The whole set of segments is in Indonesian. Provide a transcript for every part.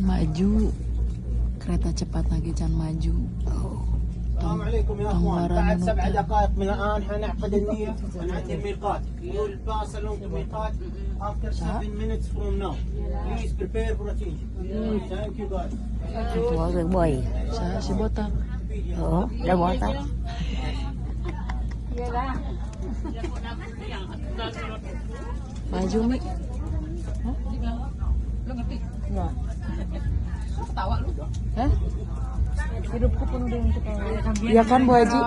maju kereta cepat lagi can maju. السلام عليكم يا اخوان بعد 7 دقائق من الان حنعقد النية ونعطي الميقات والباص انتم ميقات after 7 minutes from now please prepare for a change thank you guys Tua người bơi. Saya si botak. Udah botak. Maju Mi. Lu ngerti? Enggak. Lu ketawa lu. Hah? Hidupku penuh dengan ketawa. Iya kan Bu Haji?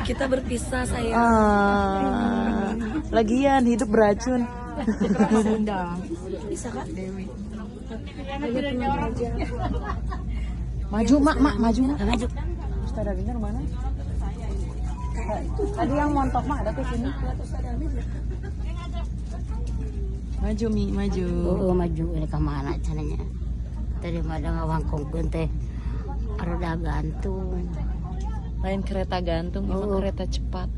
Kita berpisah sayang. Lagian hidup beracun. Undang. Bisa kan? Dewi. Maju mak maju mak. Maju. Ustaz Davinur mana? Tadi yang montok mak ada ke sini. Maju Mi, maju. Oh, maju ini kemana caranya? Tadi ada ngawangkongkeun teh. Roda gantung. Lain kereta gantung, emang kereta cepat.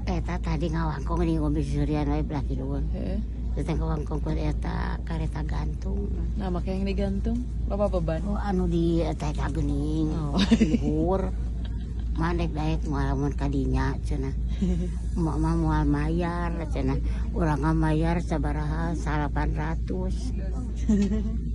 Eta tadi ngawangkong di ngombe surian wae belah kiduun. Heeh. Teh ngawangkong eta kereta gantung. Nah, makanya yang digantung Bapak beban. Oh, anu di eta gening. Oh. Luhur. Mandek daek moal kadinya cenah. Mama moal mayar cenah. Urang ngamayar sabaraha 800.